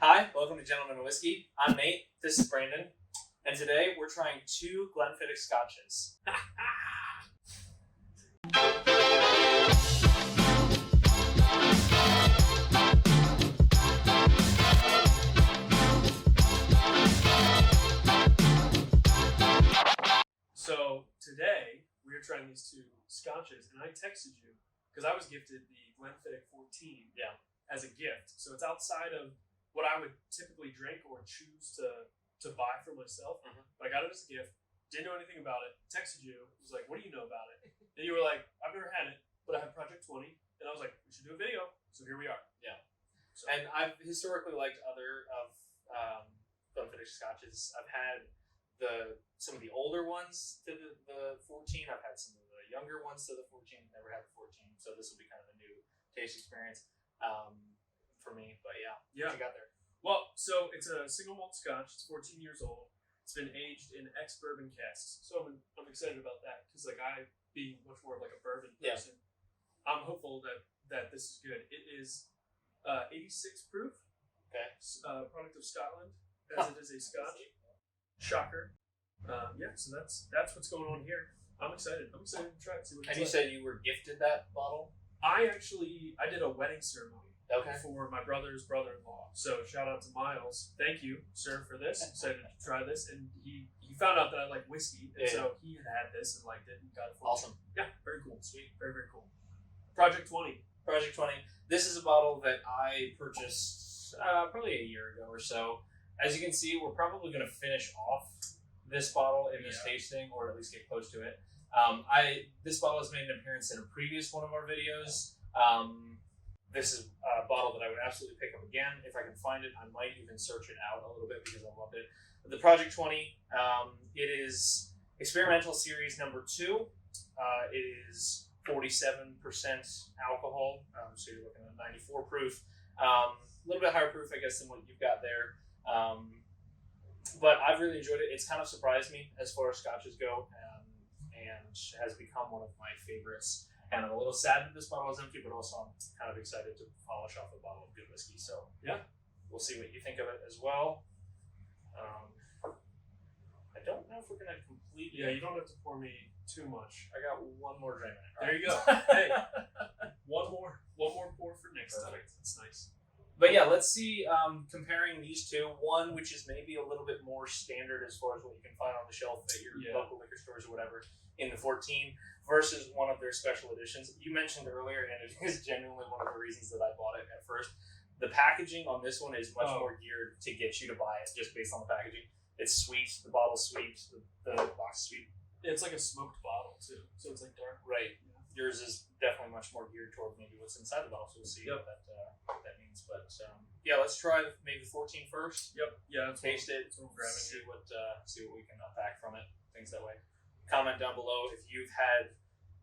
Hi, welcome to Gentlemen of Whiskey. I'm Nate, this is Brandon, and today we're trying 2 Glenfiddich scotches. So today we are trying these 2 scotches, and I texted you because I was gifted the Glenfiddich 14 as a gift. So it's outside of what I would typically drink or choose to buy for myself. But I got it as a gift. Didn't know anything about it. Texted you. Was like, "What do you know about it?" And you were like, "I've never had it, but I have Project 20." And I was like, "We should do a video." So here we are. Yeah. So. And I've historically liked other of Glenfiddich scotches. I've had some of the older ones to the 14. I've had some of the younger ones to the 14. Never had the 14. So this will be kind of a new taste experience for me. But yeah. What you got there? Well, so it's a single malt scotch. It's 14 years old. It's been aged in ex-bourbon casks. So I'm excited about that because, like, I being much more of like a bourbon person, I'm hopeful that this is good. It is 86 proof. Okay. Product of Scotland, as it is a scotch. Shocker. So that's what's going on here. I'm excited. I'm excited to try it. See what it's like. You said you were gifted that bottle? I did a wedding ceremony. Okay. For my brother's brother-in-law. So shout out to Miles. Thank you, sir, for this. Excited to try this. And he found out that I like whiskey, and so he had this and liked it and got it for me. Awesome. Yeah, very cool. Sweet. Very, very cool. Project 20. Project 20. This is a bottle that I purchased probably a year ago or so. As you can see, we're probably going to finish off this bottle in this tasting, or at least get close to it. This bottle has made an appearance in a previous one of our videos. This is a bottle that I would absolutely pick up again. If I can find it, I might even search it out a little bit because I loved it. The Project 20, it is experimental series number 2. It is 47% alcohol, so you're looking at 94 proof. A little bit higher proof, I guess, than what you've got there. But I've really enjoyed it. It's kind of surprised me as far as scotches go, and has become one of my favorites. And I'm a little sad that this bottle is empty, but also I'm kind of excited to polish off a bottle of good whiskey. So yeah, we'll see what you think of it as well. I don't know if we're gonna completely. Yeah, you don't have to pour me too much. I got one more drink. There you go. Hey, one more pour for next time. That's nice. But yeah, let's see. Comparing these 2, one which is maybe a little bit more standard as far as what you can find on the shelf at your local liquor stores or whatever in the 14, versus one of their special editions. You mentioned earlier, and it is genuinely one of the reasons that I bought it at first. The packaging on this one is much more geared to get you to buy it just based on the packaging. It's sweet. The bottle's sweet. The box is sweet. It's like a smoked bottle too, so it's like dark. Right. Yours is definitely much more geared toward maybe what's inside the bottle, so we'll see what that means. But yeah, let's try maybe the 14 first. Yep. Yeah. Taste it. See what we can unpack from it. Things that way. Comment down below if you've had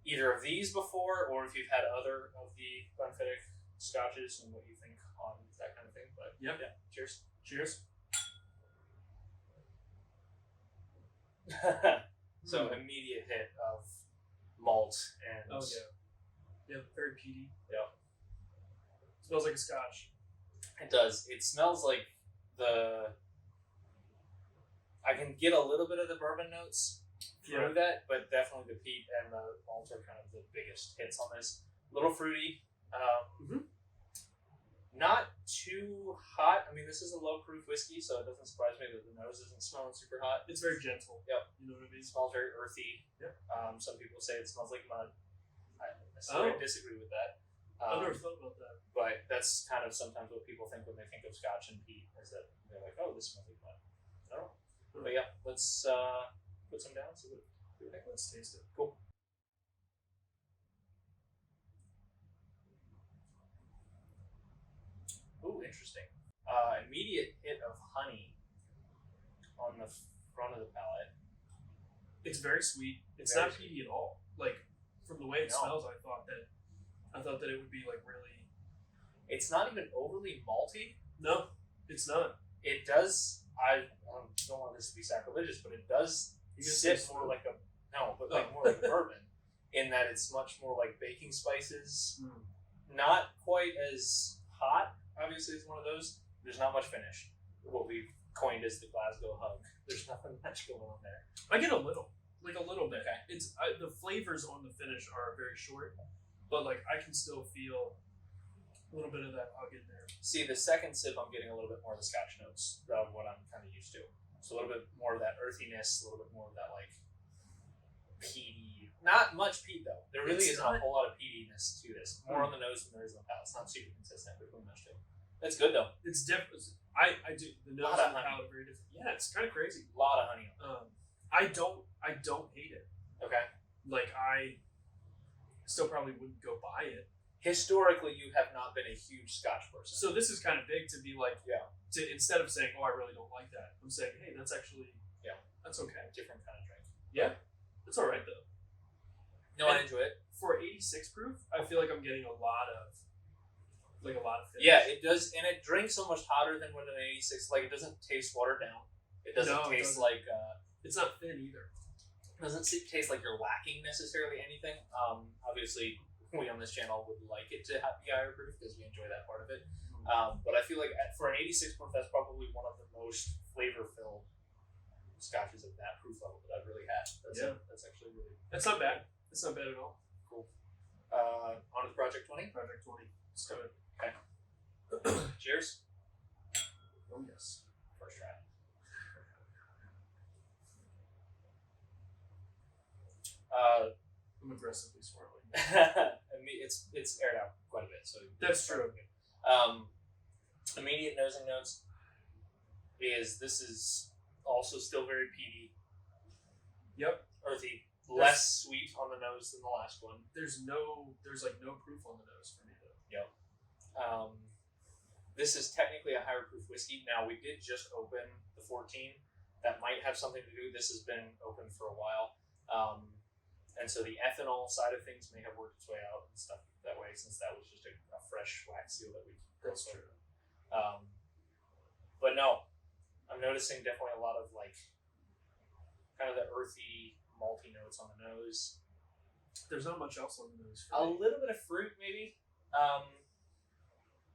either of these before, or if you've had other of the Glenfiddich scotches and what you think on that kind of thing. But yeah. Cheers. Cheers. So immediate hit of malt and very peaty. Yeah. Smells like a scotch. It does. It smells like I can get a little bit of the bourbon notes through that, but definitely the peat and the malt are kind of the biggest hits on this. A little fruity. Not too hot. I mean, this is a low proof whiskey, so it doesn't surprise me that the nose isn't smelling super hot. It's very gentle. Yep. You know what I mean? It smells very earthy. Yeah. Some people say it smells like mud. I disagree with that. I've never thought about that. But that's kind of sometimes what people think when they think of scotch and peat, is that they're like, oh, this smells like mud. No. But yeah, let's put some down. See what we think. Let's taste it. Cool. Ooh, interesting. Immediate hit of honey on the front of the palate. It's very sweet. It's not peaty at all. Like, from the way it smells, I thought that it would be like really. It's not even overly malty. No, it's not. It does. I don't want this to be sacrilegious, but it does sit more like a more like a bourbon, in that it's much more like baking spices. Not quite as hot. Obviously, it's one of those. There's not much finish. What we've coined as the Glasgow hug. There's nothing much going on there. I get a little bit. Okay. It's the flavors on the finish are very short, but like I can still feel a little bit of that hug in there. See, the second sip, I'm getting a little bit more of the Scotch notes of what I'm kind of used to. So a little bit more of that earthiness, a little bit more of that like peaty. Not much peat though. There really isn't a whole lot of peatiness to this. More on the nose than there is on the palate. It's not super consistent between those two. It's good though. It's different. I do the nose and the palate are very different. Yeah, it's kind of crazy. A lot of honey. I don't hate it. Okay. Like I still probably wouldn't go buy it. Historically, you have not been a huge Scotch person. So this is kind of big to be like, to instead of saying, oh, I really don't like that, I'm saying, hey, that's actually, that's okay. Different kind of drink. Yeah, it's all right though. No, I enjoy it. For 86 proof, I feel like I'm getting a lot of finish. Yeah, it does, and it drinks so much hotter than what an 86. Like it doesn't taste watered down. It doesn't taste like. It's not thin either. It doesn't taste like you're lacking necessarily anything. Obviously. We on this channel would like it to be higher proof because we enjoy that part of it. But I feel like for an 86 proof, that's probably one of the most flavor-filled scotches of that proof level that I've really had. That's actually really. That's not bad. It's not bad at all. Cool. On to the Project 20. Project 20. Let's do it. Okay. Cheers. Oh yes. First try. I'm aggressively swirling. I mean, it's aired out quite a bit, so that's true. Immediate nosing notes this is also still very peaty. Yep. Earthy. Less sweet on the nose than the last one. There's like no proof on the nose for me though. Yep. This is technically a higher proof whiskey. Now we did just open the 14. That might have something to do. This has been open for a while. And so the ethanol side of things may have worked its way out and stuff that way, since that was just a fresh wax seal that we That's true. But no, I'm noticing definitely a lot of like kind of the earthy, malty notes on the nose. There's not much else on the nose. A little bit of fruit, maybe.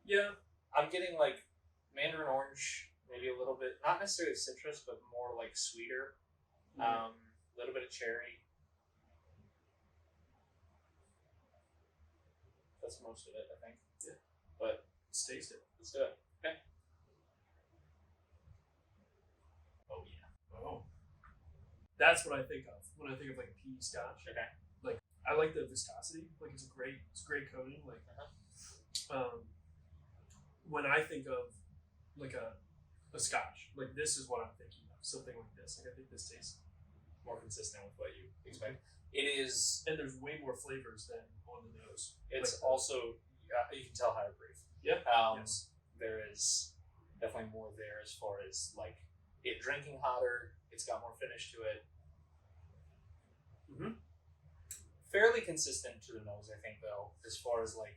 Yeah, I'm getting like mandarin orange, maybe a little bit, not necessarily citrus, but more like sweeter. A little bit of cherry. That's most of it, I think. Yeah. But let's taste it. Let's do it. Okay. Oh yeah. Oh. That's what I think of when I think of like a peaty scotch. Okay. Like I like the viscosity. Like it's great coating. Like when I think of like a scotch, like this is what I'm thinking of. Something like this. Like I think this tastes more consistent with what you expect. It is, and there's way more flavors than on the nose. It's like also you can tell higher proof. Yeah. Yes. There is definitely more there as far as like it drinking hotter. It's got more finish to it. Fairly consistent to the nose, I think, though, as far as like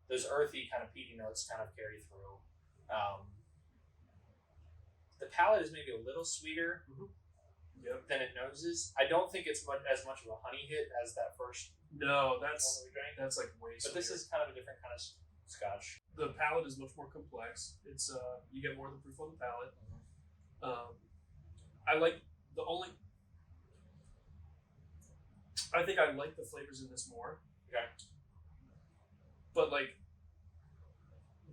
those earthy kind of peaty notes kind of carry through. The palate is maybe a little sweeter. Than it noses. I don't think it's as much of a honey hit as that first. No, one that we drank. that's like way. But this is kind of a different kind of scotch. The palate is much more complex. It's you get more of the proof on the palate. I like the only. I think I like the flavors in this more. Okay. But like,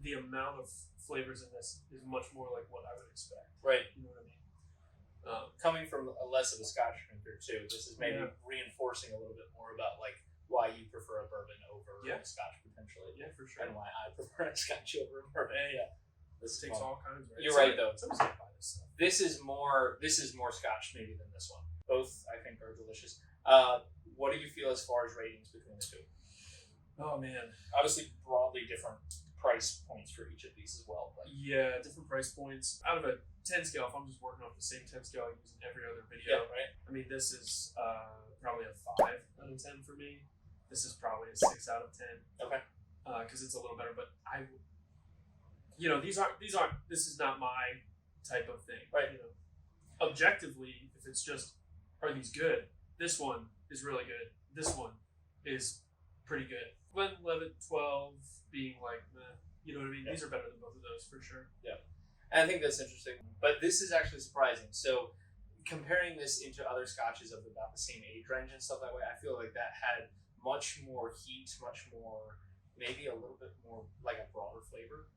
the amount of flavors in this is much more like what I would expect. Right. You know what I mean? Coming from a less of a Scotch drinker too, this is maybe reinforcing a little bit more about like why you prefer a bourbon over a Scotch potentially. Yeah, for sure. And why I prefer a Scotch over a bourbon. Yeah. This takes all kinds. Right? You're right though. Somebody's gonna buy this stuff. This is more Scotch maybe than this one. Both I think are delicious. What do you feel as far as ratings between the two? Oh man. Obviously broadly different price points for each of these as well. But yeah, different price points. Out of a 10 scale, if I'm just working off the same 10 scale I use in every other video, right? I mean, this is probably a 5 out of 10 for me. This is probably a 6 out of 10. Okay. Because it's a little better, but this is not my type of thing. Right. You know, objectively, if it's just, are these good? This one is really good. This one is pretty good. 11, 12 being like, you know what I mean? Yeah. These are better than both of those for sure. Yeah. And I think that's interesting. But this is actually surprising. So comparing this into other scotches of about the same age range and stuff that way, I feel like that had much more heat, much more, maybe a little bit more like a broader flavor,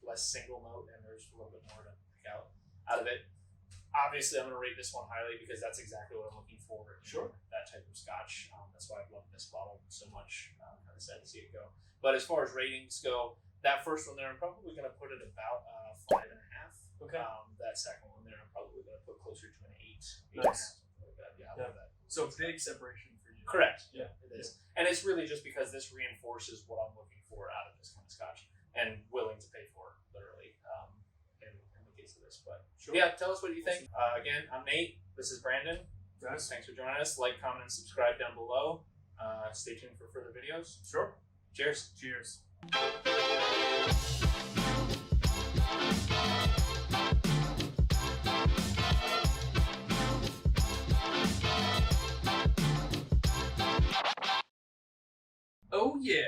less single note, and there's a little bit more to pick out of it. Obviously, I'm going to rate this one highly because that's exactly what I'm looking for. Sure. That type of scotch. That's why I've loved this bottle so much. I'm kind of sad to see it go. But as far as ratings go, that first one there, I'm probably going to put it about 5.5. Okay. That second one there, I'm probably going to put closer to an 8. Nice. Something like that. Yeah, I love that. So big separation for you. Correct. Yeah. It is. And it's really just because this reinforces what I'm looking for out of this kind of scotch and willing to pay for, literally, in the case of this. But Sure. yeah, tell us what you think. Again, I'm Nate. This is Brandon. Guys. Thanks for joining us. Like, comment, and subscribe down below. Stay tuned for further videos. Sure. Cheers. Cheers. Oh yeah,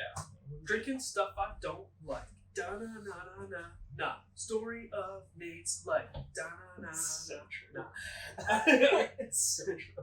drinking stuff I don't like. Da na na na na na. Story of Nate's life. Da na na na na. So true. Na. It's so true.